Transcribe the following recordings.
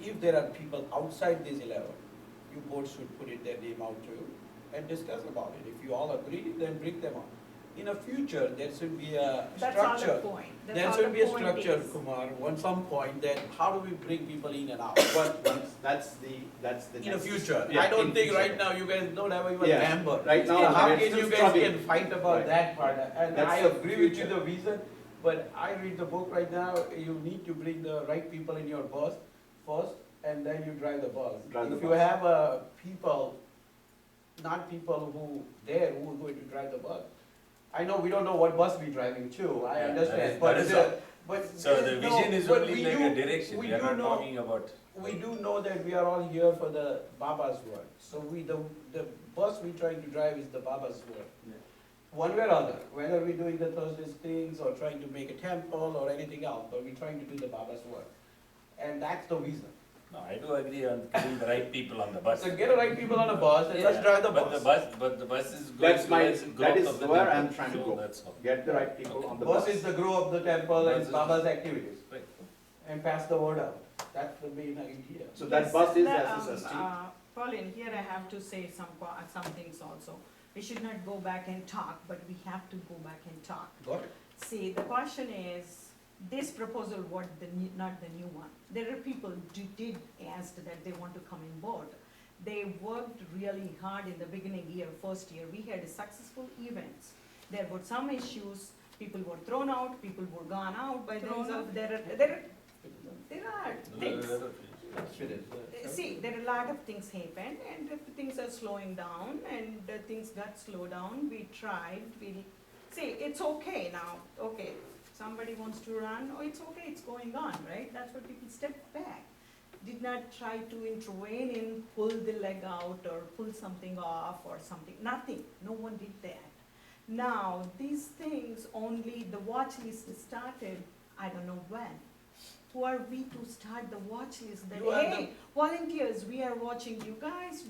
if there are people outside these 11, you board should put their name out too and discuss about it. If you all agree, then bring them on. In the future, there should be a That's all the structure. point. That's There all should the be a point structure, is. Kumar, on some point that how do we bring people in and out? That's the In the next- future. Yeah, I don't in think future. right now you guys don't have even Yeah. member. Right now, So how we're can still you guys struggling. can fight about Right. that part? And That's I the agree with you future. the reason, but I read the book right now, you need to bring the right people in your bus first, and then you drive the bus. Drive the If you bus. have people, not people who are going to drive the bus. I know we don't know what bus we're driving to, I Yeah, understand, that is but. So the no, vision is but only we like do- a direction, we we are do not know- talking about. We do know that we are all here for the Baba's work, so the bus we're trying to drive is the Baba's work. Yeah. One way or other, whether we're doing the Thursday's things or trying to make a temple or anything else, but we're trying to do the Baba's work. And that's the reason. No, I do agree on getting the right people on the bus. So get the right people on a bus and let's Yeah, drive the But the bus is going That's my, towards that growth is of the where temple, I'm trying to so go. that's all. Get the right people on the Bus bus. is the grow of the temple Bus and is- Baba's activities, Right. and pass the word out. That's the main idea. So that Yes, bus is the, SSST. Pauline, here I have to say some things also. We should not go back and talk, but we have to go back and talk. Got it? See, the question is, this proposal, not the new one. There are people who did ask that they want to come in board. They worked really hard in the beginning year, first year. We had successful events. There were some issues, people were thrown out, people were gone out by Thrown themselves. There are things. See, there are a lot of things happened, and if things are slowing down, and things got slowed down, we tried, see, it's okay now, okay, somebody wants to run, oh, it's okay, it's going on, right? That's what people step back. Did not try to intervene in, pull the leg out, or pull something off, or something, nothing, no one did that. Now, these things, only the watch list started, I don't know when. Who are we to start the watch list that, You are hey, volunteers, we are watching you guys,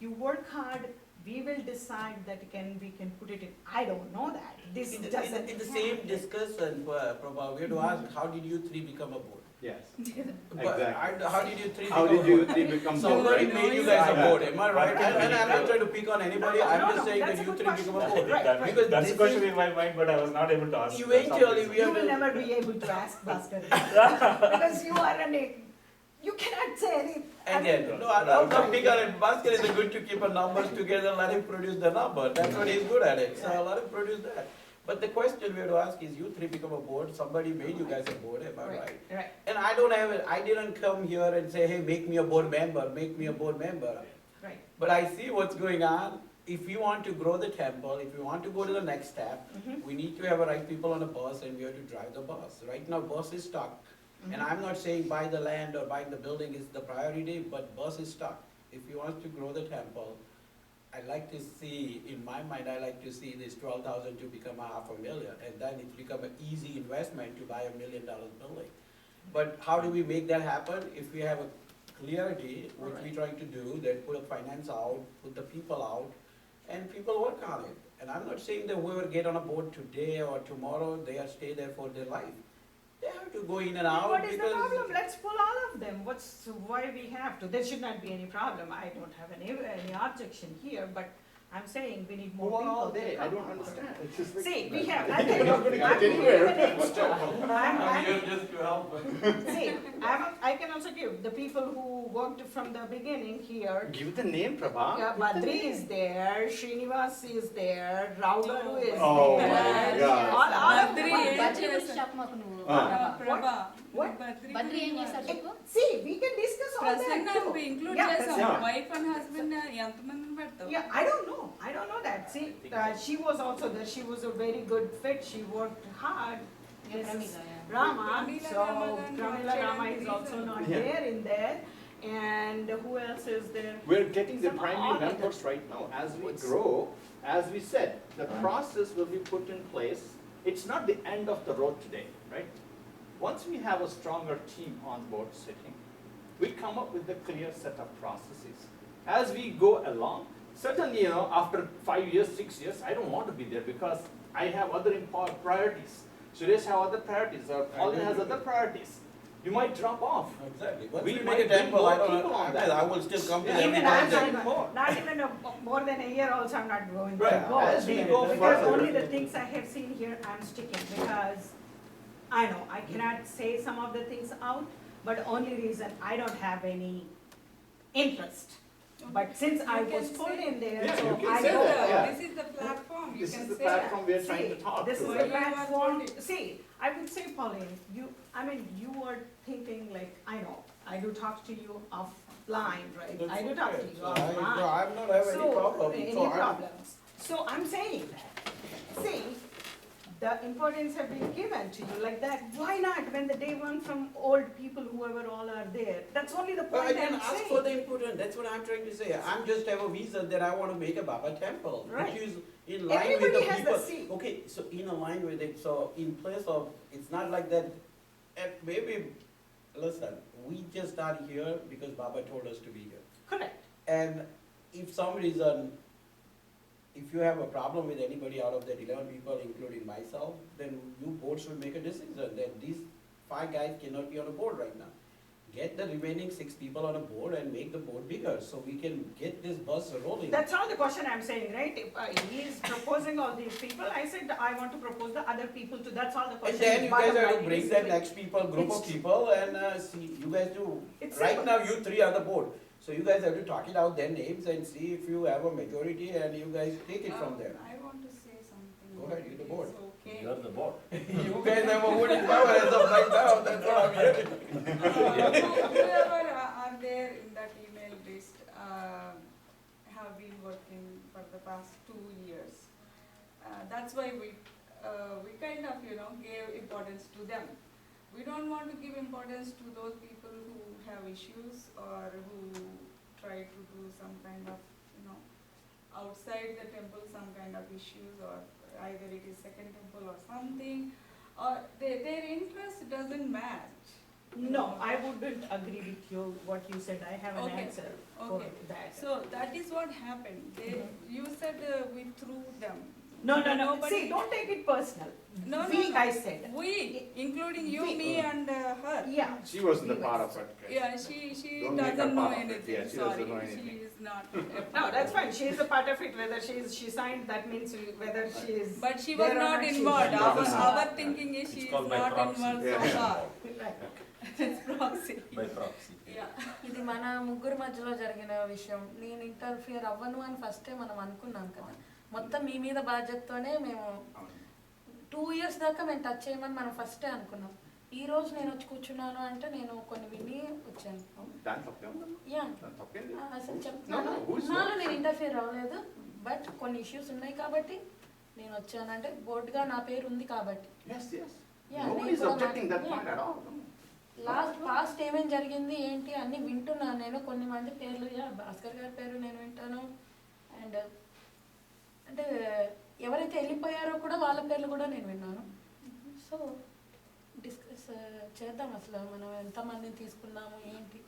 you work hard, we will decide that we can put it in. I don't know that. This doesn't In the same happen. discussion, Prabha, we had to ask, how did you three become a board? Yes. But Exactly. how did you three How become did a you board? three become Somebody board? made you guys a Yeah. board, am I right? And I'm not trying to pick on anybody, I'm No, just saying that's that a you good three become a question. board. Right, Because That's this a question is- in my mind, but I was not able to ask. Eventually, we You have will to. never be able to ask Bhaskar. Because you are you cannot say anything. Again, no, I'm not big on it, Bhaskar is good to keep the numbers together, let him produce the number, that's what he's good at it, so let him produce that. But the question we have to ask is, you three become a board, somebody made you guys a board, am I right? Right. And I don't have it, I didn't come here and say, hey, make me a board member, make me a board member. Right. But I see what's going on, if we want to grow the temple, if we want to go to the next step, Mhm. we need to have the right people on the bus and we have to drive the bus. Right now, bus is stuck. And I'm not saying buy the land or buying the building is the priority, but bus is stuck. If you want to grow the temple, I like to see, in my mind, I like to see this 12,000 to become $500,000, and then it become an easy investment to buy $1 million building. But how do we make that happen? If we have a clarity, which we're trying to do, that put a finance out, put the people out, and people work on it. And I'm not saying that whoever get on a board today or tomorrow, they are stay there for their life. They have to go in and out What is the because. problem? Let's pull all of them. Why we have to? There should not be any problem. I don't have any objection here, but I'm saying we need more Move on people. all day, to I come don't on. understand. It's just like- See, we have, You're not gonna get anywhere. Just to help. See, I can also give the people who worked from the beginning here. Give the name, Prabha. Badri is there, Srinivas is there, Raugaru is Oh there. my God. All of Badri them. ఏం బద్రి చేశారు? గురించి చెప్పు మాకు నువ్వు ప్రభా What? Badri ఏం చేశారు చెప్పు See, we can discuss all that Prasanna too. Include Yeah, చేసాం Yeah. వైఫ్ అండ్ హస్బెండ్ ఎంతమందిని పెడతావు Yeah, I don't know that. See, she was also there, she was a very good fit, she worked hard. Pramila, Rama, Pramila so Rama then Pramila Roger Rama and is also Teresa. not Yeah. there in there. And who else is there? We're getting the Some primary other- members right now. As we grow, as we said, the process will be put in place. It's not the end of the road today, right? Once we have a stronger team on board sitting, we come up with a clear set of processes. As we go along, certainly, after 5 years, 6 years, I don't want to be there because I have other priorities. Suresh have other priorities, or Pauline has other priorities. You might drop off. Exactly. Once We we might make a bring temple, more I don't, people on that. I will still come to Yeah, them. Even because I'm they- not, more. not even more than a year also, I'm not going to Right. go. As we go Because further- only the things I have seen here, I'm sticking, because I know, I cannot say some of the things out, but only reason, I don't have any interest. But since I You can was pulled say- in there, Yeah, so you can I say know. that, yeah. This is the platform, you This can is the say platform that. we are trying to See, talk this to. is Why the you are platform, told it? see, I would say, Pauline, you were thinking like, I know, I do talk to you offline, right? That's I do talk to okay. you So offline. I'm not having any problem. Any So I'm- problems. So I'm saying that, see, the importance have been given to you like that, why not when the day one from old people, whoever all are there, that's only the But I point didn't I'm ask saying. for the input, and that's what I'm trying to say. I'm just have a vision that I want to make a Baba temple, Right. which is in line with the Everybody has people. the seat. Okay, so in a line with it, so in place of, it's not like that, maybe, listen, we just are here because Baba told us to be here. Correct. And if some reason, if you have a problem with anybody out of that 11 people, including myself, then you board should make a decision that these 5 guys cannot be on a board right now. Get the remaining 6 people on a board and make the board bigger so we can get this bus rolling. That's all the question I'm saying, right? If he is proposing all these people, I said I want to propose the other people too, that's all the And question. then you guys Bottom have to line bring is the like- next group of It's- people and see, you guys do. It's Right simple. now, you 3 are the board. So you guys have to talk it out their names and see if you have a majority and you guys take it from there. I want to say something. Go ahead, you're the board. It's okay. You're the board. You guys have a voting power as of right now, that's what I'm hearing. Whoever are there in that email list have been working for the past 2 years. That's why we kind of, gave importance to them. We don't want to give importance to those people who have issues or who try to do some kind of, outside the temple, some kind of issues, or either it is second temple or something, or their interest doesn't match. No, I wouldn't agree with you, what you said, I have an Okay, answer for okay. that. So that is what happened. You said we threw them. No, Nobody- see, don't take it personal. No, We, no. I said, We, including you, We. me and her. yeah. She wasn't a part of it. Yeah, she Don't make her doesn't know part of it. anything, Yeah, she sorry, doesn't know she anything. is not. No, that's fine, she is a part of it, whether she signed, that means whether she is. But she was there or not she is involved. not. Our thinking is It's she is called by not proxy. involved Yeah. so far. Right. It's proxy. By proxy. Yeah. ఇది మన ముగ్గురు మధ్యలో జరిగిన విషయం. నేను interfere అవ్వను అని ఫస్టే మనం అనుకున్నాం కదా. మొత్తం మీ మీద బాధ్యతతోనే మేము 2 years దాకా మేము టచ్ చేయమని మనం ఫస్టే అనుకున్నాం. ఈ రోజు నేను వచ్చి కూర్చున్నాను అంటే నేను కొన్ని విని వచ్చాను. దాని తప్పే ఉందమ్మా? యా దాని తప్పేంది? అసలు No, చెప్తున్నాను, no, who's నాలో not? నేను ఇంటర్ఫియర్ అవ్వలేదు, బట్ కొన్ని ఇష్యూస్ ఉన్నాయి కాబట్టి నేను వచ్చాను, అంటే బోర్డుగా నా పేరు ఉంది కాబట్టి. Yes, yes. Yeah, Nobody is నేను కూడా objecting that yeah. point at all. Past ఏమేం జరిగింది ఏంటి అన్ని వింటున్నాను నేను. కొన్ని మంది పేర్లు, భాస్కర్ గారి పేరు నేను వింటాను, అండ్ అంటే ఎవరైతే వెళ్ళిపోయారో కూడా వాళ్ళ పేర్లు కూడా నేను విన్నాను. సో డిస్కస్ చేద్దాం అసలు మనం ఎంతమందిని తీసుకున్నాము ఏంటి,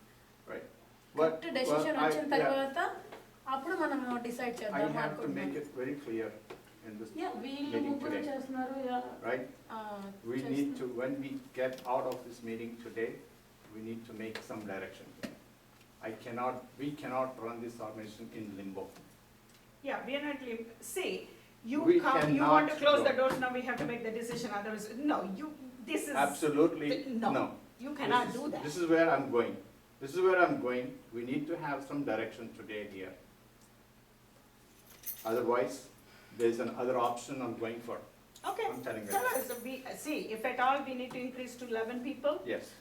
Right. కరెక్ట్ డెసిషన్ I- వచ్చిన yeah. తర్వాత అప్పుడు మనం డిసైడ్ I చేద్దాం have to make అనుకుంటున్నాం. it very clear in this వీళ్ళు meeting ముగ్గురు today, చేస్తున్నారు, right? We need to, when we get out of this meeting today, we need to make some direction. We cannot run this organization in limbo. Yeah, we are not, see, you We come, you want to cannot close go. the doors, now we have to make the decision, otherwise, no, this is. Absolutely, No. no. You cannot This is- do that. This is where I'm going. This is where I'm going. We need to have some direction today here. Otherwise, there's another option I'm going for. Okay, I'm telling you. tell us, see, if at all we need to increase to 11 people, Yes.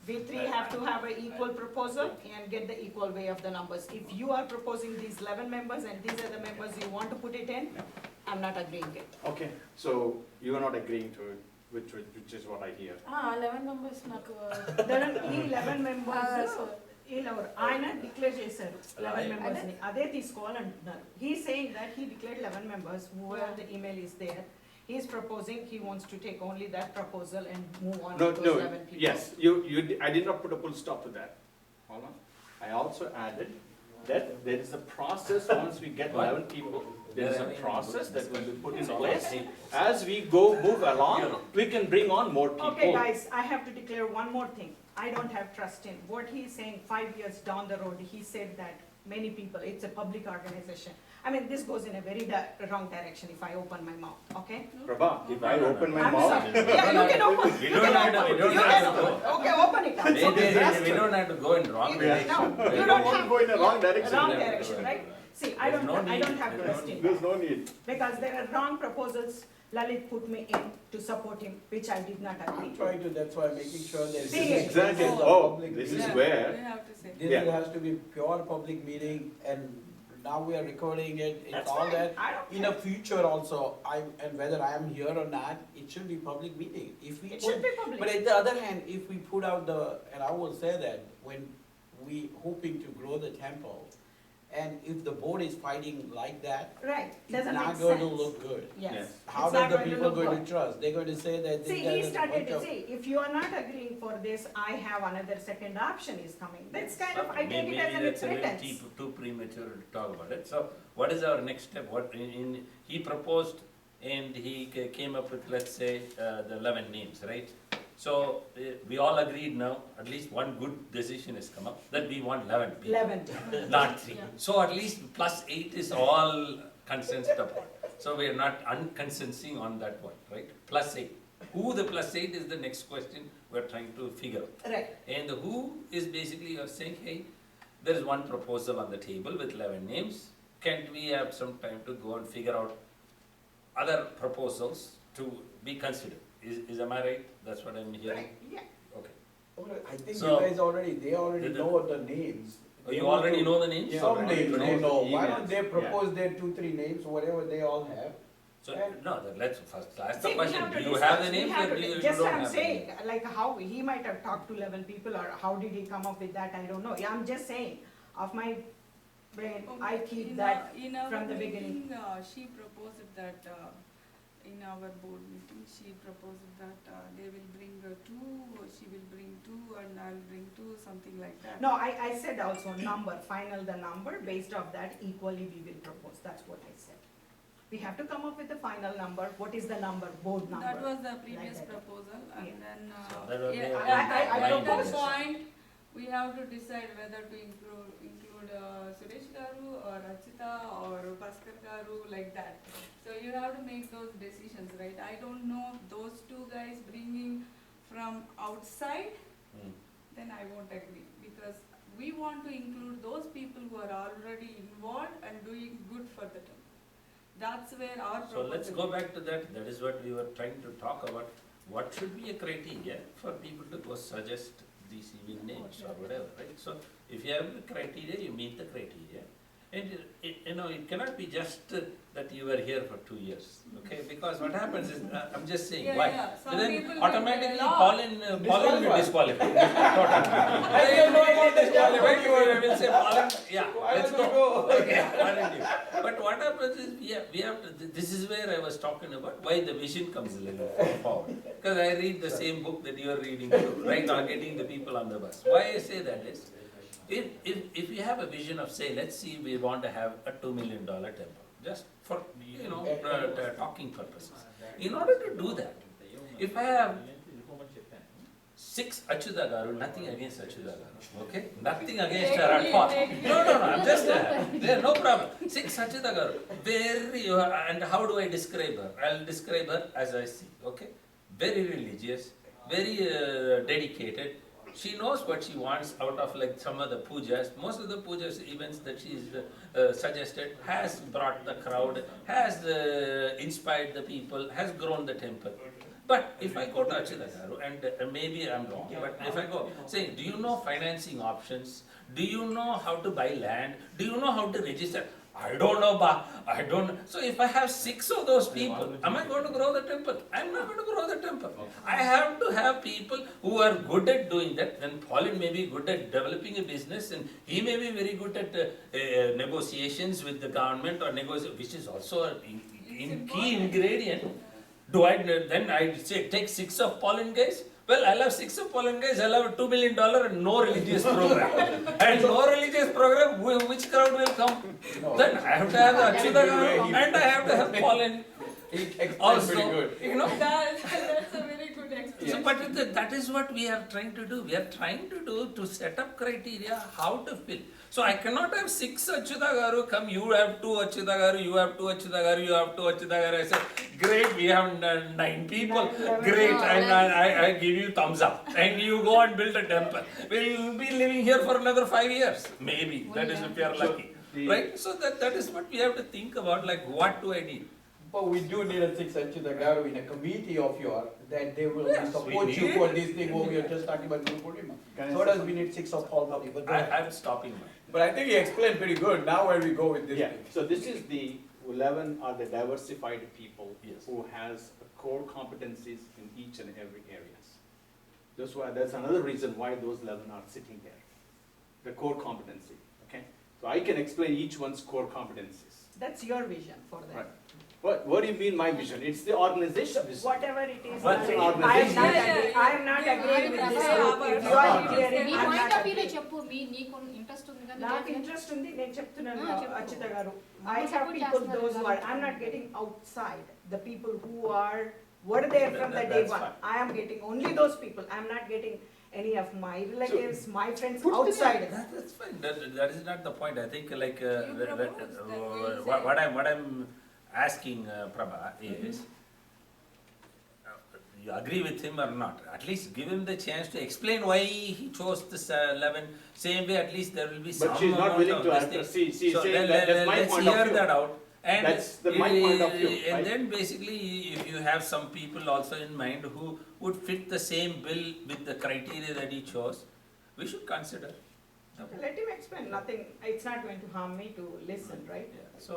we 3 have to have an equal proposal and get the equal way of the numbers. If you are proposing these 11 members and these are the members you want to put it in, I'm not agreeing it. Okay, so you are not agreeing to it, which is what I hear. 11 members నాకు There are ఈ 11 members, so వీళ్ళెవరు? ఆయన declare చేశారు 11 members ని, అదే తీసుకోవాలంటున్నారు. He is saying that he declared 11 members, whoever the email is there. He is proposing, he wants to take only that proposal and move on No, with those no, 11 people. yes, I did not put a full stop to that. Hold on. I also added that there is a process, once we get 11 people, there is a process that will be put in place. As we move along, we can bring on more people. Okay, guys, I have to declare one more thing. I don't have trust in. What he's saying, 5 years down the road, he said that many people, it's a public organization. I mean, this goes in a very wrong direction if I open my mouth, okay? Prabha, if I open my I'm mouth. sorry. Yeah, you can open. We You don't can have to- open. we don't You have can to open. go. Okay, open it. I'm so We don't have to go in wrong You- direction. no, I you don't don't want to have- go in the wrong direction. Wrong Yeah. direction, right? See, I There's don't, no I need. don't have There's trust no in There's that. no need. Because there are wrong proposals Lalit put me in to support him, which I did not agree I'm to. trying to, that's why I'm making sure that. See, Exactly. This is a Oh, public this is meeting. where. We have to say. This Yeah. has to be pure public meeting, and now we are recording it, it's That's all fine. that. I don't In the care. future also, and whether I am here or not, it should be public meeting. If we It put, should be public. but at the other hand, if we put out and I will say that, when we hoping to grow the temple, and if the board is fighting like that, Right, it's doesn't make not sense. going to look good. Yes. Yes. How It's does not the going to people look going good. to trust? They're going to say that See, there he is a started bunch to of. say, if you are not agreeing for this, I have another second option is coming. That's kind of, I take it as Maybe a that's a little pretense. too premature to talk about it. So what is our next step? He proposed and he came up with, let's say, the 11 names, right? So we all agreed now, at least one good decision has come up, that we want 11 people. 11. Not 3. Yeah. So at least plus 8 is all consensed upon. So we are not unconsensing on that one, right? Plus 8. Who the plus 8 is the next question we're trying to figure out. Right, And the who is basically you're saying, hey, there is one proposal on the table with 11 names. Can't we have some time to go and figure out other proposals to be considered? Am I right? That's what I'm hearing? right, yeah. Okay. I think So- you guys already, they already Did the- know the names. Oh, They you want already to- know the names? Yeah. Some already names know they the know, why emails. don't they propose their 2-3 names, whatever they all have? So, no, let's first ask the See, we question. have to Do you discuss, have the we names have or to do you just don't I'm have the saying, names? like how he might have talked to 11 people or how did he come up with that, I don't know. Yeah, I'm just saying, of my brain, I keep that In our from the meeting, beginning. she proposed that, in our board meeting, she proposed that they will bring 2, she will bring 2 and I'll bring 2, something like that. No, I said also number, final the number, based off that equally we will propose, that's what I said. We have to come up with the final number, what is the number, board number. That was the previous that. proposal and Yeah. then, So that was yeah, their I at that proposed- point, we have to decide whether to include Suresh Garu or Rachita or Bhaskar Garu, like that. So you have to make those decisions, right? I don't know those 2 guys bringing from outside, Hmm. then I won't agree, because we want to include those people who are already involved and doing good for the town. That's where our So proposal. let's go back to that. That is what we were trying to talk about. What should be a criteria for people to go suggest these even names or whatever, right? So if you have the criteria, you meet the criteria. And it cannot be just that you were here for 2 years, okay? Because what happens is, I'm just saying, Yeah, why? yeah. Some Then people will automatically law. Pauline will disqualify. Totally. I don't know about Disqualified, you will say Pauline, yeah, Why let's don't you go. go? Okay, Pauline did. But what happens is, we have to, this is where I was talking about, why the vision comes a little forward. Because I read the same book that you are reading too, right, on getting the people on the bus. Why I say that is, if we have a vision of, say, let's see, we want to have a $2 million temple, just for, talking purposes. In order to do that, if I have 6 Achyuta Garu, nothing against Achyuta Garu, okay? Nothing against her at all. No, I'm just there, no problem. 6 Achyuta Garu, very, and how do I describe her? I'll describe her as I see, okay? Very religious, very dedicated. She knows what she wants out of like some of the pujas. Most of the pujas events that she's suggested has brought the crowd, has inspired the people, has grown the temple. But if I go to Achyuta Garu, and maybe I'm wrong, but if I go saying, do you know financing options? Do you know how to buy land? Do you know how to register? I don't know, ba. I don't. So if I have 6 of those people, am I going to grow the temple? I'm not going to grow the temple. I have to have people who are good at doing that. Then Pauline may be good at developing a business, and he may be very good at negotiations with the government or which is also a key ingredient. Then I say take 6 of Pauline guys? Well, I'll have 6 of Pauline guys, I'll have a $2 million and no religious program. And no religious program, which crowd will come? No. Then I have to have the Achyuta Garu He- and I have to have Pauline He explained also. pretty good. You know? That's a very good explanation. So, but that is what we are trying to do. We are trying to do to set up criteria how to fill. So I cannot have 6 Achyuta Garu come, you have 2 Achyuta Garu, you have 2 Achyuta Garu, you have 2 Achyuta Garu. I say, great, we have 9 people. 9, Great, No, and I give you thumbs up. And you go and build a temple. We'll be living here for another 5 years. Maybe, that is if we are lucky. Right? So that is what we have to think about, like what do I need? But we do need a 6 Achyuta Garu in a committee of yours, that they will Yes, support we you need for it. this thing what we are just talking about Guru Purnima. Can I So say does something? we need 6 of all body, but go ahead. I'm stopping now. But I think you explained pretty good, now where we go with this Yeah, thing. so this is the 11 are the diversified people Yes. who has core competencies in each and every areas. That's another reason why those 11 are sitting there. The core competency, okay? So I can explain each one's core competencies. That's your vision for them. Right. What do you mean my vision? It's the organization vision. Whatever it is, What's the I am organization? not Yeah, agree, yeah, I am not yeah, agreeing with yeah, this yeah, group. yeah, If you are yeah. clearing, నీ I am point not of వ్యూలో agreeing. చెప్పు నీకు interest ఉంది కానీ నాకు లేదు. Interest ఉంది, నేను చెప్తున్నాను చెప్పు. అచ్యుత గారు. మా I have support people, చేస్తున్నారు those who are, I am not getting outside, the people who were there from the day That's one. fine. I am getting only those people, I am not getting any of my relatives, my friends put them outside. That's fine. That is not the point. I think like You propose, then we'll say. what I'm asking Prabha is, you agree with him or not? At least give him the chance to explain why he chose this 11. Same way, at least there will be some But she's not amount willing of to this answer. thing. She's So saying that's my let's point of hear view. that out. And That's my point of view, And right? then basically, if you have some people also in mind who would fit the same bill with the criteria that he chose, we should consider. Let him explain, nothing, it's not going to harm me to listen, right? Yeah. So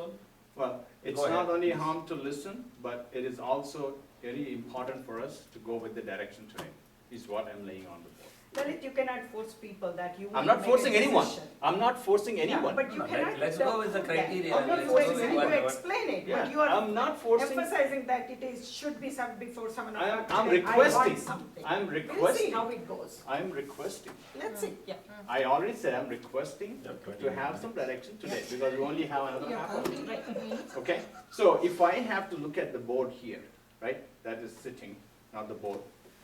Well, it's Go ahead, not only please. harm to listen, but it is also very important for us to go with the direction today, is what I'm laying on the board. Lalit, you cannot force people that you will I'm not make a forcing anyone. decision. I'm not forcing Yeah, anyone. but you No, cannot. let's go with the criteria. I'm not Let's forcing go with anyone to what- explain it, Yeah, but you are I'm not forcing, emphasizing that it is, should be served before 7 I'm- o'clock. I'm today. requesting. I want something. I'm We'll see requesting, how it goes. I'm requesting. Let's see, yeah. I already said I'm requesting Yeah, 20 to have some direction today, because we only have another Yeah. half hour. Okay, so if I have to look at the board here, right, that is sitting, not the board,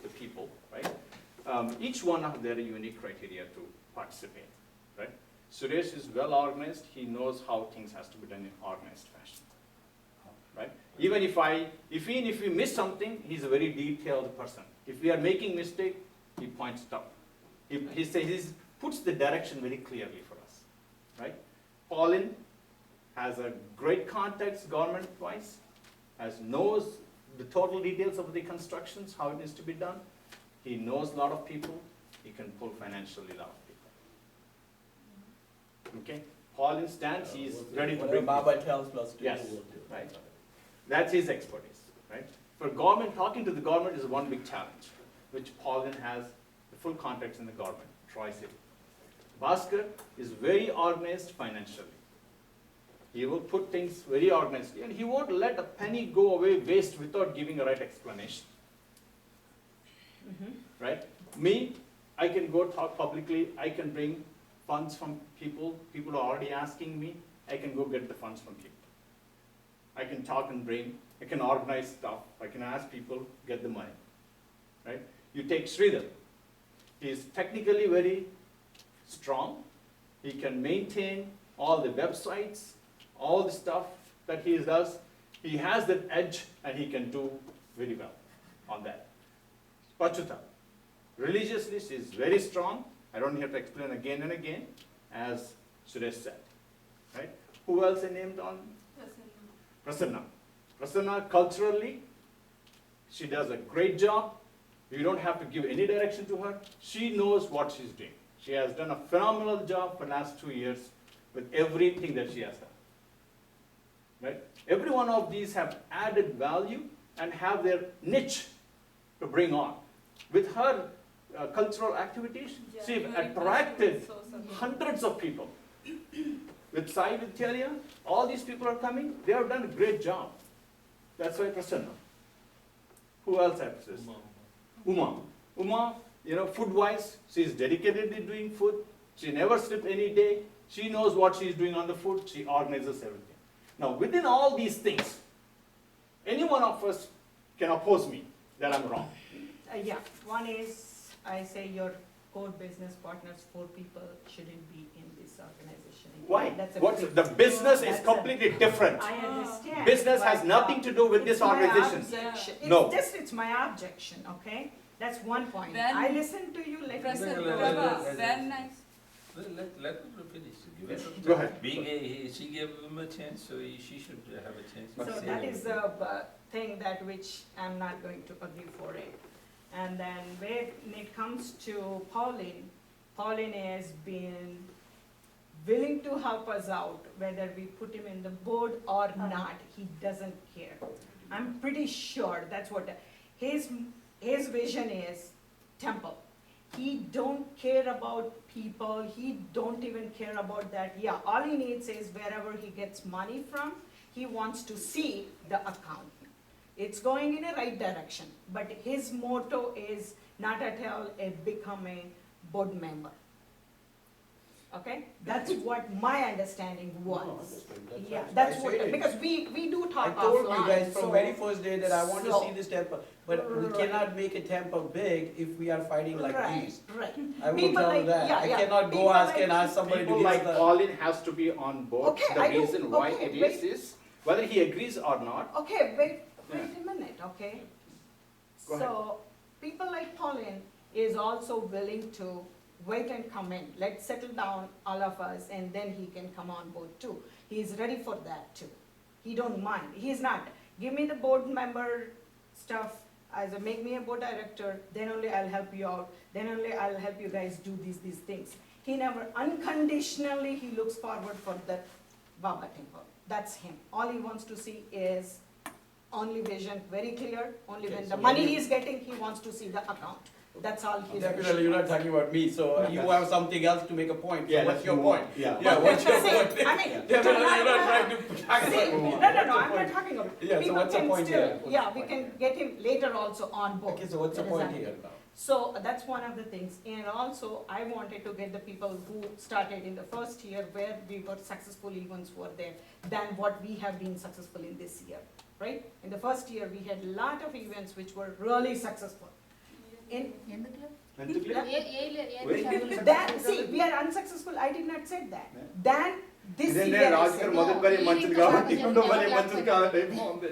the people, right? Each one have their unique criteria to participate, right? Suresh is well organized, he knows how things has to be done in organized fashion, right? Even if we miss something, he's a very detailed person. If we are making mistake, he points it out. He says, he puts the direction very clearly for us, right? Pauline has a great context government-wise, knows the total details of the constructions, how it needs to be done. He knows a lot of people, he can pull financially a lot of people. Okay, Pauline stands, he's ready to Whatever bring. Baba tells plus 2. Yes, right. That's his expertise, right? For government, talking to the government is one big challenge, which Pauline has the full context in the government, Tri-City. Bhaskar is very organized financially. He will put things very organized, and he won't let a penny go away waste without giving a right explanation, right? Me, I can go talk publicly, I can bring funds from people are already asking me, I can go get the funds from people. I can talk and bring, I can organize stuff, I can ask people, get the money, right? You take Sridhar, he is technically very strong, he can maintain all the websites, all the stuff that he does, he has that edge and he can do very well on that. Pachuta, religiously she is very strong, I don't have to explain again and again, as Suresh said, right? Who else I named on? Prasanna. Prasanna, culturally, she does a great job. You don't have to give any direction to her. She knows what she's doing. She has done a phenomenal job for the last 2 years with everything that she has done. Right? Every one of these have added value and have their niche to bring on. With her cultural activities, she attracted hundreds of people. With Sai Vidyalaya, all these people are coming, they have done a great job. That's why Prasanna. Who else has this? Uma. Uma, food-wise, she is dedicated in doing food. She never skipped any day. She knows what she is doing on the food. She organizes everything. Now, within all these things, any one of us can oppose me that I'm wrong. Yeah, one is, I say your core business partners, 4 people shouldn't be in this organization. Why? That's a What's, big- the business is that's a- completely different. I understand. Business has but, nothing to do with it's this my organization. objection. No. It's my objection, okay? That's one point. Then- I listened to you, let me President Well, Prabha, when next? Well, let her finish. Give her some Go time. ahead. She gave him a chance, so she should have a chance to So say that is everything. the thing that which I'm not going to agree for it. And then when it comes to Pauline has been willing to help us out, whether we put him in the board or not, he doesn't care. I'm pretty sure that's what, his vision is temple. He don't care about people, he don't even care about that. Yeah, all he needs is wherever he gets money from, he wants to see the account. It's going in a right direction, but his motto is not at all a becoming board member. Okay, that's what my understanding No, was. understood. That's Yeah, what that's I what, said. because we do I talk told you offline, guys from so- very first day that I want to so- see this temple, but we Right. cannot make a temple big if we are fighting like Right, this. right. I will People tell you like- that. yeah, I yeah. cannot go People ask like- and ask somebody to People give like the. Pauline has to be on board. Okay, The I do- reason why okay, it wait. is whether he agrees or not. Okay, wait Yeah. a minute, okay? Go ahead. So, people like Pauline is also willing to wait and come in. Let's settle down, all of us, and then he can come on board too. He's ready for that too. He don't mind. He's not, give me the board member stuff, as a make me a board director, then only I'll help you out, then only I'll help you guys do these things. He never, unconditionally, he looks forward for the Baba temple. That's him. All he wants to see is only vision, very clear, only Okay, when so the when money you- he's getting, he wants to see the account. That's all he's. Definitely, you're not talking about me, so you have something else to make a point. So Yeah, what's let's your move point? on. Yeah. Yeah, what's your See, point? I mean, Definitely, you're not to- trying to talk See, about. no, I'm not talking about, Yeah, so people what's the can point still, here? What's yeah, the we point can here? get him later also on board. Okay, so what's the That is point that. here now? So that's one of the things, and also I wanted to get the people who started in the first year where we were successful events were there than what we have been successful in this year, right? In the first year, we had a lot of events which were really successful. In, ఎందుకు ఎందుకులే? Very good. that, see, we are unsuccessful, I did not say that. Than this ఇదేంటే year. I Raju said. గారు మొదటి పని మంచిది కాబట్టి రెండో పని మంచిది కాబట్టి ఉంది.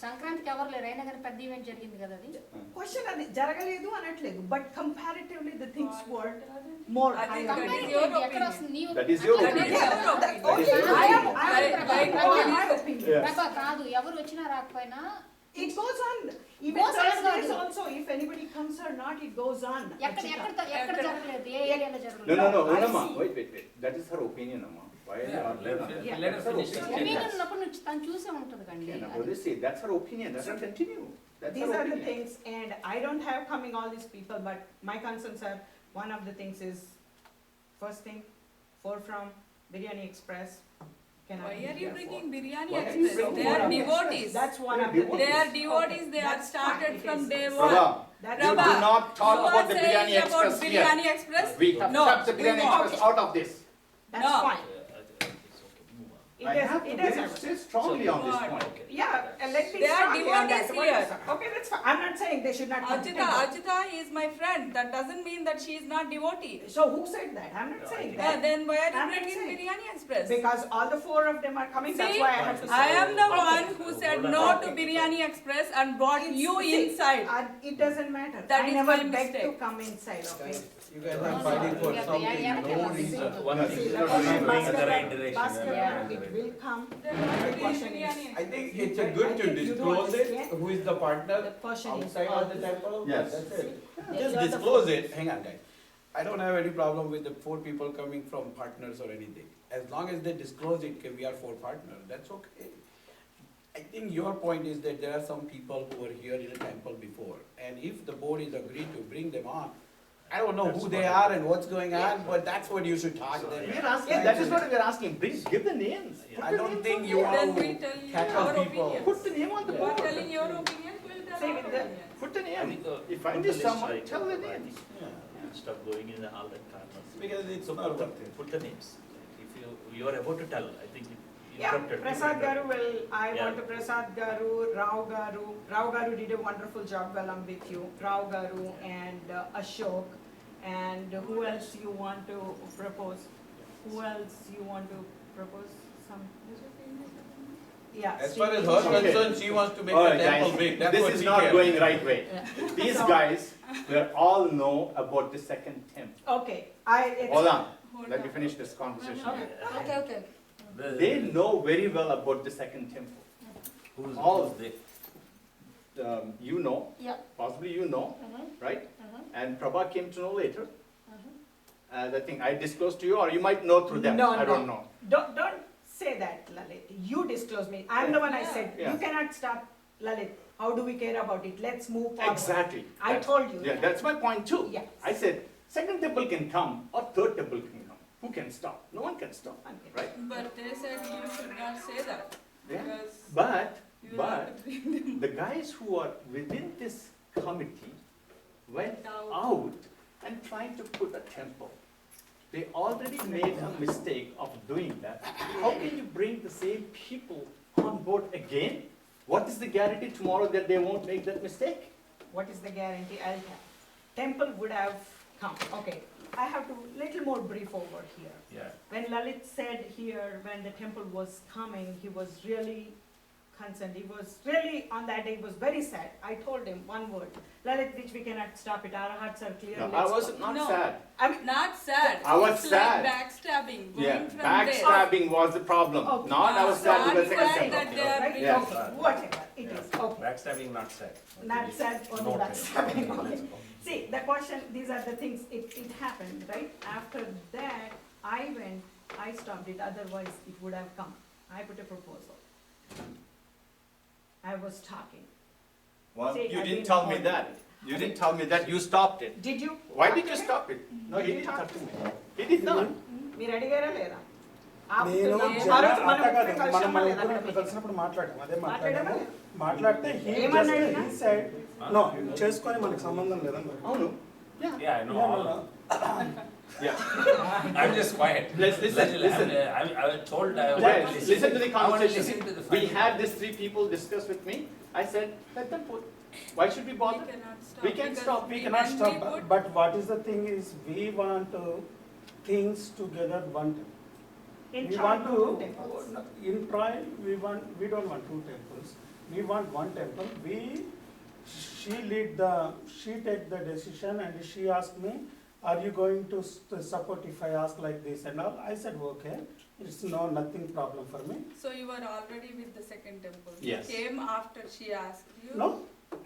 సంక్రాంతికి ఎవరు లేరు అయినా కానీ పెద్ద ఈవెంట్ జరిగింది కదా అది క్వశ్చన్ అది జరగలేదు అనట్లేదు but comparatively the things were more I think hire that is your ఎక్కడ opinion. వస్తుంది నీ That is your అట్లా opinion. కాదు. That is your Okay, opinion. I am Right, my opinion. Yeah. ప్రభా కాదు ఎవరు వచ్చినా రాకపోయినా It goes on. Even Goes on, Thursdays కాదు. also, if anybody comes or not, it goes on. ఎక్కడ ఎక్కడ ఎక్కడ జరగలేదు ఏ ఏరియాలో No, జరగలేదు no, no, I Unamma, see. wait. That is her opinion, Amma. Why are you Yeah, arguing? Yeah. let her finish. That's her her opinion. sentence. ఉన్నప్పుడు నుంచి తను చూసే ఉంటది కండి Yeah, now, let's see, that's her opinion, let her continue. That's These her are the opinion. things, and I don't have coming all these people, but my concerns are, one of the things is, first thing, 4 from Biryani Express. cannot Why be are you here bringing for. Biryani Why are you Express? bringing They are Biryani devotees. That's one of They the are things. They are devotees, Okay, they have that's started fine, it from is. day Prabha, one. That's you Prabha, do not talk you about are the saying Biryani about Express here. Biryani Express? We have No, kept the we Biryani won't. Express out of this. That's No. fine. It I does, have it to does. very say strongly on this What? point. Yeah, and let me They are strongly on that. devotees What here. is that? Okay, that's fine. I'm not saying they should not come to temple. Ajita is my friend, that doesn't mean that she is not devotee. So who said that? I'm not saying Yeah, that. then why are you I'm not bringing saying. Biryani Express? Because all the 4 of them are coming, that's See, why I have to say. I am the Okay. one who said no to Biryani Express and brought It's- you see, inside. It doesn't matter. That I is never my begged to mistake. come inside, okay? You guys are fighting for Yeah, something, yeah, no yeah. reason. One See, thing. the Not question going in the basket- right direction. basket, Yeah, yeah, it yeah. will come. Then why The bring question is, Biryani I think Express? it's a good to I think you do disclose it, understand. who is the partner The question is outside of the all- temple. Yes. That's it. Yeah, Just you are the disclose fourth. it, hang on guys. I don't have any problem with the 4 people coming from partners or anything. As long as they disclose it, okay, we are 4 partners, that's okay. I think your point is that there are some people who were here in a temple before, and if the board is agreed to bring them on, I don't know who they are and what's going on, but that's what you should talk them. We are asking, that is what we are asking, bring, give the names. Put I the don't names think on you there. Then want we to tell you tackle our people. opinions. Put the name on the You are board. telling your opinions, we'll tell See, our with the- opinions. Put the I name. think, If put I the miss list someone, right, tell the I names. think, Yeah. instead of going in all that corners. Because it's So not worth it. put the names. If you are about to tell, I think Yeah, interrupted. Prasad Garu, well, I Yeah. want to Prasad Garu, Rao Garu. Rao Garu did a wonderful job, well, I'm with you. Rao Garu and Ashok. And who else you want to propose? Who else you want to propose? Some, yeah. As far as Steve- her concerned, she wants to make All the right, temple guys, big, that's this what is we not care. going right way. Yeah. These So- guys will all know about the second temple. Okay, Hold on, Hold let me on. finish this conversation. Okay. Okay. They know very well about the second temple. Who's, all- who's they? You know, Yeah. possibly you know, right? Uh-huh. And Prabha came to know later. Uh-huh. The thing I disclosed to you, or you might know through them. No, I don't no. know. Don't say that, Lalit. You disclose me. I'm the one I said. Yeah. You cannot stop, Lalit. How do we care about it? Let's move forward. Exactly. I told you. Yeah, that. that's my point too. Yes. I said, second temple can come or third temple can come. Who can stop? No one can stop, Okay. right? But they said you should not say that, Yeah. because But you have to bring them the guys who are within this committee went out. out and tried to put a temple. They already made a mistake of doing that. How can you bring the same people on board again? What is the guarantee tomorrow that they won't make that mistake? What is the guarantee? I'll tell. Temple would have come. Okay. I have to little more brief over here. Yeah. When Lalit said here, when the temple was coming, he was really concerned. He was really, on that day, he was very sad. I told him one word, Lalit, which we cannot stop it. Our hearts are clear. No, let's I go." was not No. sad. I mean, Not sad. I was It's sad. like backstabbing, going Yeah, from there. backstabbing was the problem. Okay. Not I was sad Not with the second sad temple. that they are right? bringing. Yeah. Okay, whatever it is. Okay. Backstabbing, not sad. Not sad, only Noted. backstabbing. Let's Okay. go. See, the question, these are the things, it happened, right? After that, I stopped it, otherwise it would have come. I put a proposal. I was talking. Well, See, you I've didn't been tell me on- that. You didn't tell me that. You stopped it. Did you? Why talk did to you him? stop it? No, he Did you didn't talk talk to to me. He did not. మీరు అడిగారా లేదా? నేను ఆ జన రోజు మనం అట్ట కాదు, ముగ్గురం మనం కలిసామా లేదా ముగ్గురం అక్కడ? ఇక్కడ కలిసినప్పుడు మాట్లాడాము అదే మాట్లాడామా? మాట్లాడాము మాట్లాడితే ఏమన్నాడు ఈయన? he said no చేసుకొని మనకు సంబంధం లేదన్నారు. అవును. Yeah, I know No, all. no, no. Yeah. I'm just quiet. Listen. I was told I want Jay, to listen to the I want to conversation. listen to the We final had part. these three people discuss with me. I said, let them put. Why should we We bother? cannot stop. We can't because stop, We when cannot we stop, put- but what is the thing is we want things together one time. In We Troy, want two to, temples. in Troy, we don't want two temples. We want one temple. She take the decision and she asked me, are you going to support if I ask like this and all? I said, okay, it's nothing problem for me. So you were already with the second temple? Yes. Came after she asked you? No,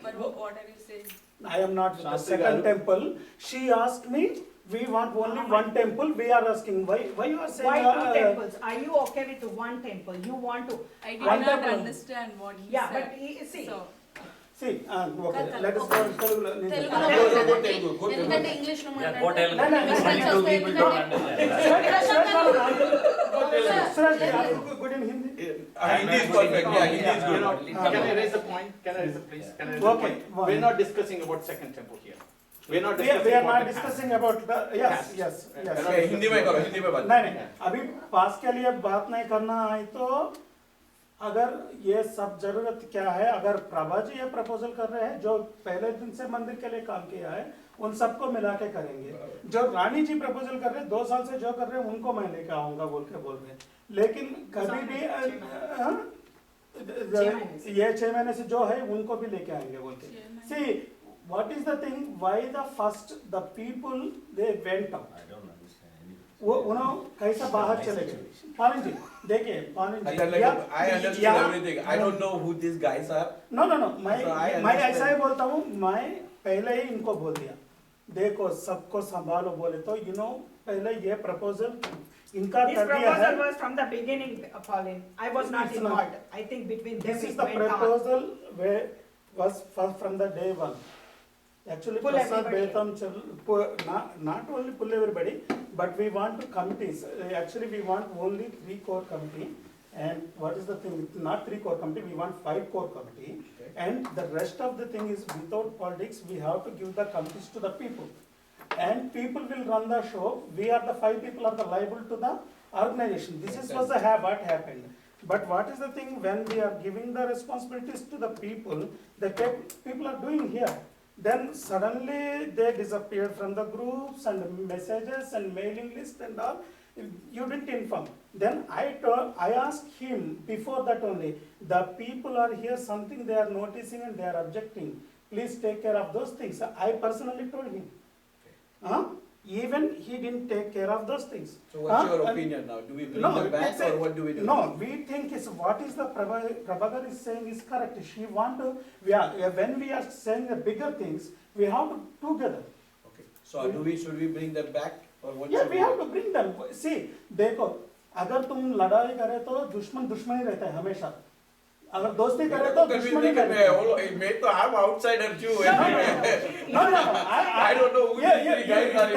But what are you saying? I am not with the Shastri second garu. temple. She asked me, we want only one temple. We are asking, why you are saying? Why two temples? Are you okay with one temple? You want to, I did One not temple. understand what he yeah, but said. see, So, See, okay, let us go Telugulo. తెలుగులో Go, go, go, Telugu, go ఎందుకంటే Telugu. English లో Yeah, go tell. No, no, no, Mistakes Only two వస్తాయి people ఎందుకంటే- don't understand. Suraj, are you good in Hindi? Hindi is perfect, yeah, Hindi is You good. know, can I raise a point? Can I raise a please? Can I raise a Okay, point? one. We're not discussing about second temple here. We're not We discussing are about not the discussing about the, yes, Caste. yes, We're yes. not Okay, Hindi में करो, हिंदी में बात। नहीं नहीं, अभी पास के लिए बात नहीं करना है तो अगर ये सब जरूरत क्या है, अगर प्रभा जी ये प्रपोजल कर रहे हैं जो पहले दिन से मंदिर के लिए काम किया है उन सबको मिला के करेंगे, जो रानी जी प्रपोजल कर रहे हैं 2 साल से जो कर रहे हैं उनको मैं लेके आऊंगा बोल रहे हैं, लेकिन कभी भी हाँ, ये 6 महीने से जो है उनको भी लेके आएंगे बोल के. 6 महीने. See, what is the thing, why the first the people they went out, I don't understand anything. वो उन्होंने कैसा बाहर चले गए. पानी जी देखिए, पानी I जी understood यहाँ- everything. I don't know who these guys are. No no no, So I मैं ऐसा ही understand. बोलता हूँ, मैं पहले ही इनको बोल दिया, देखो सबको संभालो बोले तो पहले ये प्रपोजल इनका this कर दिया proposal है. was from the beginning, Pauline. I was not It's not. involved. I think between them This is it the went on. proposal where was from the day one. Actually, Pull Prasad everybody. Betam, not only pull everybody, but we want to committees. Actually, we want only 3 core committee. And what is the thing? Not 3 core committee, we want 5 core committee. Okay. And the rest of the thing is without politics, we have to give the committees to the people. And people will run the show. We are the 5 people are the liable to the organization. This is was the what happened. But what is the thing, when we are giving the responsibilities to the people, people are doing here. Then suddenly they disappeared from the groups and messages and mailing list and all. You didn't inform. Then I asked him before that only, the people are here, something they are noticing and they are objecting. Please take care of those things. I personally told him. Even he didn't take care of those things. So what's your opinion now? Do we bring them back or what do we do? No, we think is what is the Prabhakar is saying is correct. She want to, when we are saying the bigger things, we have to together. Okay. So should we bring them back or what? Yeah, should we have to bring them. See, देखो, अगर तुम लड़ाई करे तो दुश्मन दुश्मन ही रहता है हमेशा. अगर दोस्ती करे तो दुश्मन ही रहता है. Mate, I'm outsider too. No. I don't know who these guys are.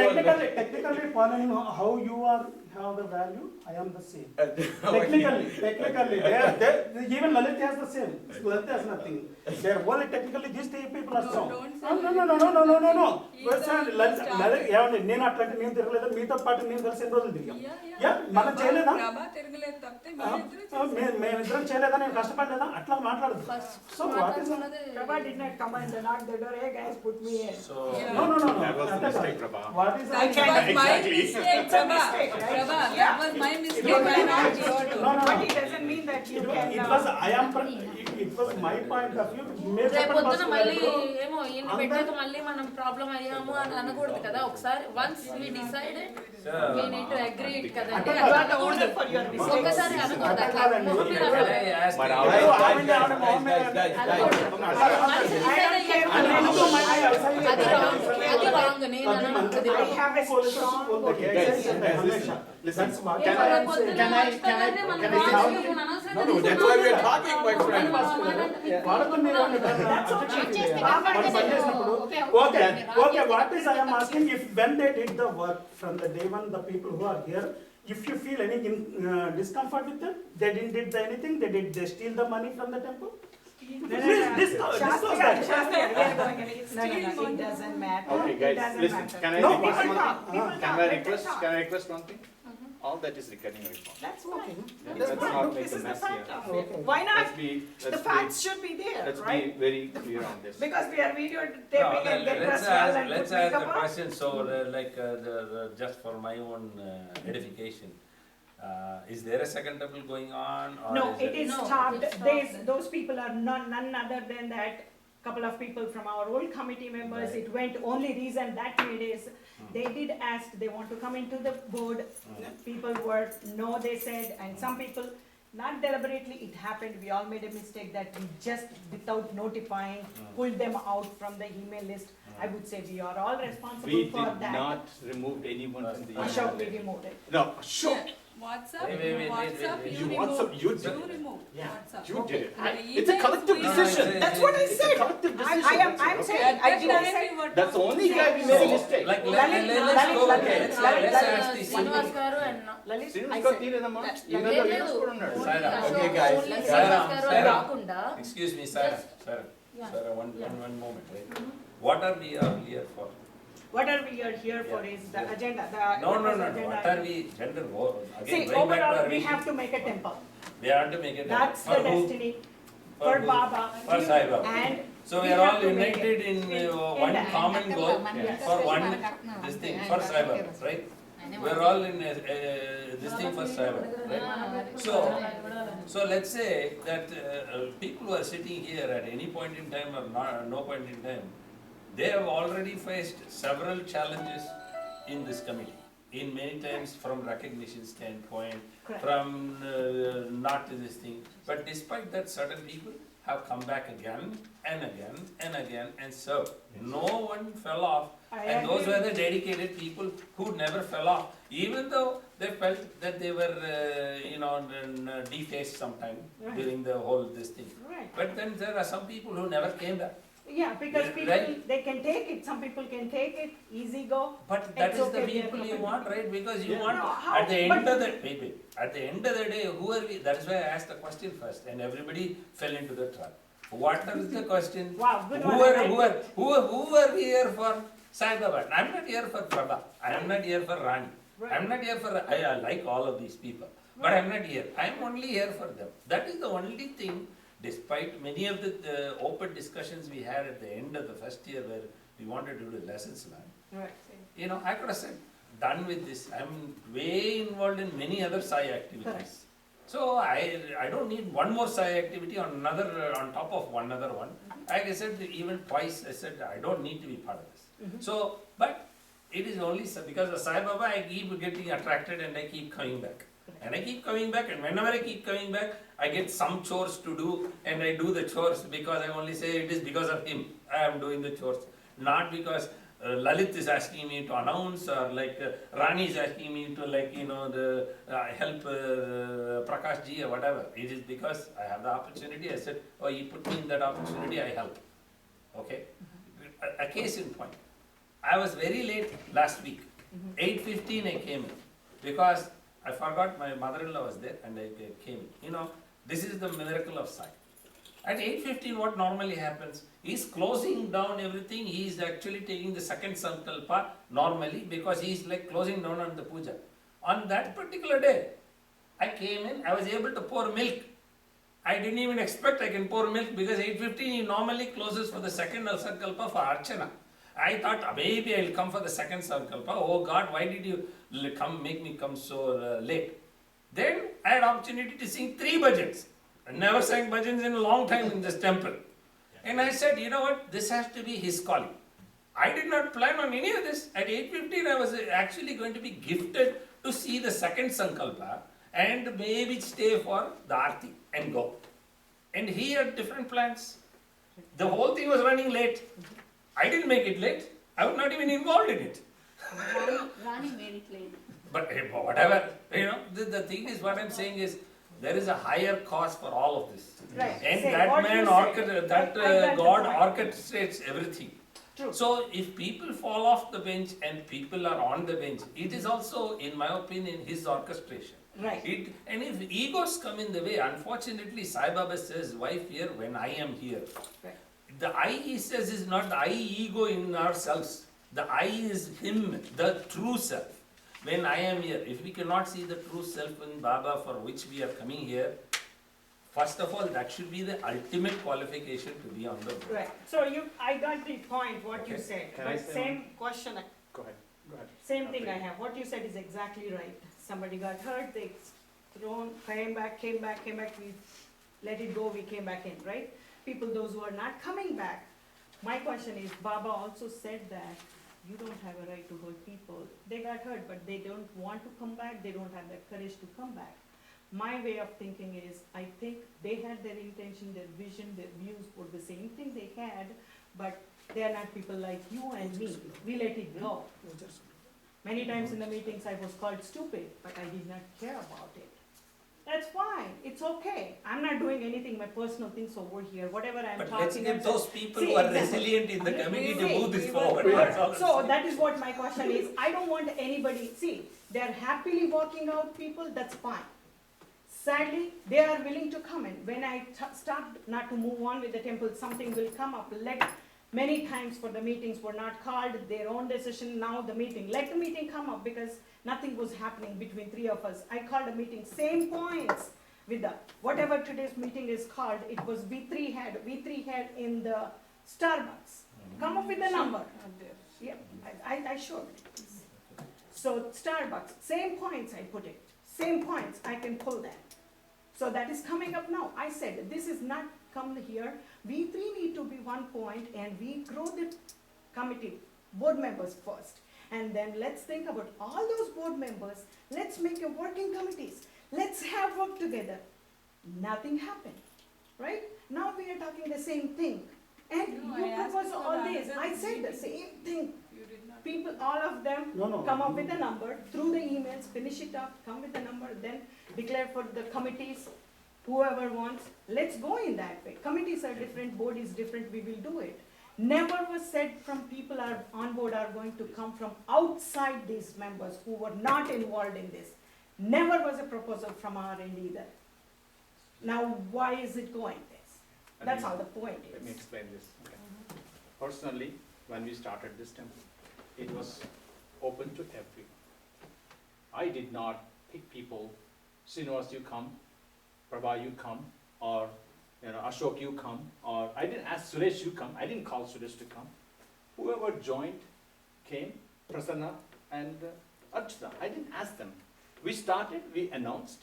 Technically, following how you are have the value, I am the same. Technically, they even Lalit has the same. Lalit has nothing. They are only technically these three people are strong. Don't say No. He is the one who started. నేను అట్లాంటి నేను తిరగలేదు, మీతో పాటు నేను కలిసి ఎన్ని రోజులు తిరిగాం. Yeah. మనం చేయలేదా? ప్రభా తిరగలేదు తప్పితే మీరిద్దరూ చేశారు. మేమిద్దరం చేయలేదా, నేను కష్టపడలేదా, అట్లా మాట్లాడదు. First So what is Prabha did not come and knock the door, hey guys, put me in. So, No. That was the mistake, Prabha. What is That was my mistake, It's a Prabha. mistake, right? Prabha, Yeah. that was my mistake. Why not yours? No. But it doesn't mean that you can. It was my point of view. మీరు రేపు చెప్పండి పొద్దున first. మళ్ళీ ఏమో ఈయన పెట్టాక మళ్ళీ మనం ప్రాబ్లం అయ్యాము అని అనకూడదు కదా. ఒకసారి once we decided we need to agree కదండి. You are the owner for your mistake. ఒక్కసారి అనకూడదు అట్లా. మొహం మీద can అనకూడదు. I ask But you- our- అది రాంగ్ నేను అనను. అది I have a strong Okay, guys, listen. ఏ రేపు పొద్దున Can I మాట్లాడగానే మనం say రాంగ్ something? మనం అనవసరంగా No, that's why we are talking, my friend. వాళ్ళతో మీరు Okay, what is I am asking, if when they did the work from the day one, the people who are here, if you feel any discomfort with them, they didn't did anything, they steal the money from the temple? Please discuss that. Shastri, we are going and it's no, it doesn't matter. Okay, It guys, doesn't listen. matter. Can I No, request people one talk. thing? People Can talk, I let them request? talk. Can I request one thing? All that is recording very fast. That's fine. Let's not make This a is the mess fact here. of it. Why not? The facts should be there, Let's be right? very clear on this. Because we are No, videotaping and get let's us well ask, and let's put ask makeup the on. question, so just for my own edification. Is there a second temple going on or No, is it is No, stopped. it's stopped. Those people are none other than that. Couple of people from our old committee members, Right. it went, only reason that made is, they did ask, they want to come into the board. People were, no, they said, and some people, not deliberately, it happened, we all made a mistake that we just, without notifying, pulled them out from the email list. I would say we are all responsible We for did that. not remove anyone from the Ashok, we email. removed it. No, Ashok. WhatsApp, Wait, WhatsApp, wait. you WhatsApp, removed. you did it. removed Yeah, WhatsApp. you did it. The It's a emails collective we- decision. That's what I It's a said. collective I decision. am That's it, saying, okay? I did not say. That's the only guy we made a mistake. Like, Lalit, let's Lalit, go, Lalit, let's Lalit, ask the Srinivas గారు and Lalit, I Srinivas got said, తీరేదమ్మా? Lalit, Even though లేదు. Srinivas కూడా ఉన్నాడు. Saira. Okay, guys. Srinivas గారు Saira. రాకుండా Excuse me, Sarah, Yeah. Sarah, one Yeah. moment, right? What are we here for? what are we are here for Yeah, is the yeah. agenda, No, agenda. what are we, gender war, again, See, going back to overall, our we meeting. have to make a temple. We have to make it. That's for the who? destiny For for who? Baba. For Sai Baba. And So we we are have all to make united it. in In one that. common goal, Yes. for one, this thing, for Sai Baba, right? We are all in this thing for Sai Baba, right? So let's say that people who are sitting here at any point in time or no point in time, they have already faced several challenges in this committee. In many times from recognition standpoint, Correct. from not to this thing. But despite that, certain people have come back again and again and again and served. No one fell off. I And those agree. were the dedicated people who never fell off, even though they felt that they were, defaced sometime Right. during the whole this thing. Right, But then there are some people who never came back. yeah, because Yeah, people, right. they can take it, some people can take it, easy go. But that It's is the okay, we are people you committed. want, right? Because you Yeah. want, No, how- at the but- end of the, wait, at the end of the day, who are we? That is why I asked the question first, and everybody fell into the trap. What is the question? Wow, good Who one. are, who are we here for? Sai Baba. I'm not here for Prabha. I am not here for Rani. Right. I'm not here for, I like all of these people. but I'm not here. I'm only here for them. That is the only thing, despite many of the open discussions we had at the end of the first year where we wanted to do lessons learned. Right. You know, I could have said, done with this. I'm way involved in many other SAI activities. Correct. So I don't need one more SAI activity on another, on top of one other one. Like I said, even twice, I said, I don't need to be part of this. So, but it is only because of Sai Baba, I keep getting attracted and I keep coming back. And I keep coming back, and whenever I keep coming back, I get some chores to do, and I do the chores because I only say it is because of him I am doing the chores. Not because Lalit is asking me to announce, or like Rani is asking me to, like, you know, the help Prakash ji or whatever. It is because I have the opportunity. I said, oh, he put me in that opportunity, I help. Okay? A case in point. I was very late last week. 8:15 I came in because I forgot my mother-in-law was there and I came in. You know, this is the miracle of Sai. At 8:15 what normally happens? He's closing down everything. He is actually taking the second sankalpa normally because he is like closing down on the puja. On that particular day, I came in, I was able to pour milk. I didn't even expect I can pour milk because 8:15 he normally closes for the second sankalpa for Archana. I thought maybe I'll come for the second sankalpa. Oh God, why did you make me come so late? Then I had opportunity to sing 3 bhajans. I never sang bhajans in a long time in this temple. And I said, you know what, this has to be his calling. I did not plan on any of this. At 8:15 I was actually going to be gifted to see the second sankalpa and maybe stay for the arti and go. And he had different plans. The whole thing was running late. I didn't make it late. I was not even involved in it. Rani made it late. But whatever, you know, the thing is, what I'm saying is, there is a higher cause for all of this. Right. And Say that what man, you said. that I got the God point. orchestrates everything. True. So if people fall off the bench and people are on the bench, it is also, in my opinion, his orchestration. Right. And if egos come in the way, unfortunately, Sai Baba says, wife here when I am here. Right. The I, he says, is not the I ego in ourselves. The I is him, the true self. When I am here, if we cannot see the true self in Baba for which we are coming here, first of all, that should be the ultimate qualification to be on the board. Right. So I got the point, what you Okay. said. Can I But say same question, Go ahead, go ahead. same thing I have. What you said is exactly right. Somebody got hurt, they came back, we let it go, we came back in, right? People, those who are not coming back. My question is, Baba also said that you don't have a right to hurt people. They got hurt, but they don't want to come back, they don't have that courage to come back. My way of thinking is, I think they had their intention, their vision, their views were the same thing they had, but they are not people like you and me. We let it go. Many times in the meetings I was called stupid, but I did not care about it. That's fine, it's okay. I'm not doing anything, my personal things over here, whatever I'm But talking. let's give I'm those people See, who are exactly. resilient in the committee to See, move this we forward. were- That's all I'm So saying. that is what my question is. I don't want anybody, see, they're happily walking out people, that's fine. Sadly, they are willing to come in. When I start not to move on with the temple, something will come up. Many times for the meetings were not called, their own decision, now the meeting. Let the meeting come up because nothing was happening between 3 of us. I called a meeting, same points with whatever today's meeting is called, it was V3 had in the Starbucks. Come up with a number. Yeah, I showed. So Starbucks, same points I put it, same points, I can pull that. So that is coming up now. I said, this is not come here. We 3 need to be one point and we grow the committee, board members first. And then let's think about all those board members. Let's make a working committees. Let's have work together. Nothing happened, right? Now we are talking the same thing. And No, you I asked propose for all this. another I said the meeting. same thing. You did not. People, all of them, No. come up with a number, through the emails, finish it up, come with a number, then declare for the committees, whoever wants, let's go in that way. Committees are different, board is different, we will do it. Never was said from people are on board are going to come from outside these members who were not involved in this. Never was a proposal from our end either. Now, why is it going this? That's how the point Let me is. explain this. Okay. Personally, when we started this temple, it was open to everyone. I did not pick people Srinivas, you come, Prabha, you come, or Ashok, you come, or I didn't ask Suresh, you come. I didn't call Suresh to come. Whoever joined came, Prasanna and Archita. I didn't ask them. We started, we announced,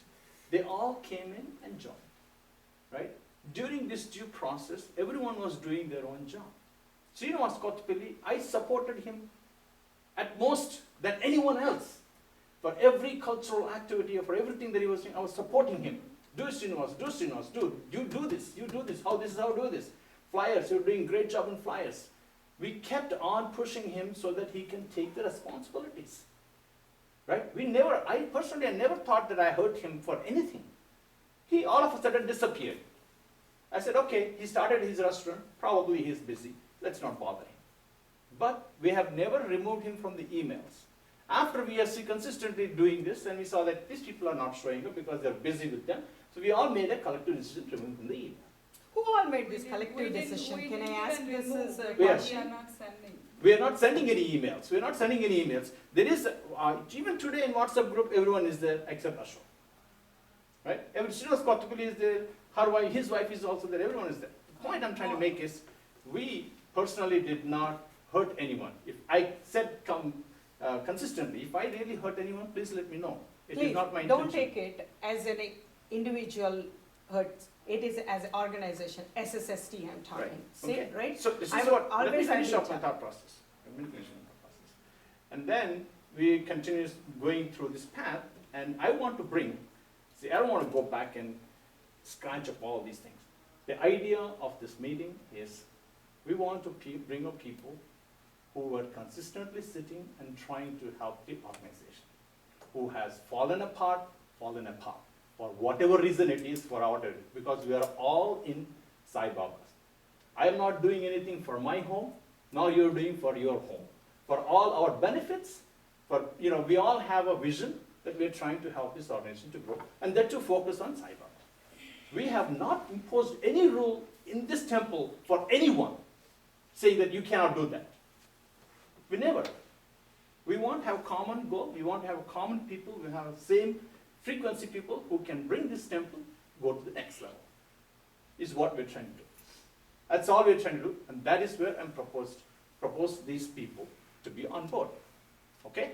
they all came in and joined, right? During this due process, everyone was doing their own job. Srinivas Kottapalli, I supported him at most than anyone else. For every cultural activity or for everything that he was doing, I was supporting him. Do Srinivas, do. You do this, how this is how do this. Flyers, you're doing a great job in flyers. We kept on pushing him so that he can take the responsibilities. Right? I personally never thought that I hurt him for anything. He all of a sudden disappeared. I said, okay, he started his restaurant, probably he's busy, let's not bother him. But we have never removed him from the emails. After we are consistently doing this, and we saw that these people are not showing up because they're busy with them, so we all made a collective decision to remove from the email. Who all made this collective decision? Can I ask this as a Yes. We are question? not sending. We are not sending any emails. There is, even today in WhatsApp group, everyone is there except Ashok. Right? Srinivas Kottapalli is there, her wife, his wife is also there, everyone is there. The point I'm trying to make is, we personally did not hurt anyone. If I said consistently, if I really hurt anyone, please let me know. It is Please, not my intention. don't take it as an individual hurt. It is as an organization, SSST I'm talking. Right, See, okay. right? So this I is would what, let me always finish agree up my with thought process. And then we continue going through this path, and I want to bring, see, I don't want to go back and scratch up all these things. The idea of this meeting is, we want to bring up people who were consistently sitting and trying to help the organization, who has fallen apart, for whatever reason it is, for our, because we are all in Sai Baba's. I am not doing anything for my home, now you're doing for your home. For all our benefits, we all have a vision that we're trying to help this organization to grow, and that to focus on Sai Baba. We have not imposed any rule in this temple for anyone, saying that you cannot do that. We never. We want to have common goal, we want to have common people, we have same frequency people who can bring this temple, go to the next level, is what we're trying to do. That's all we're trying to do, and that is where I'm propose these people to be on board. Okay?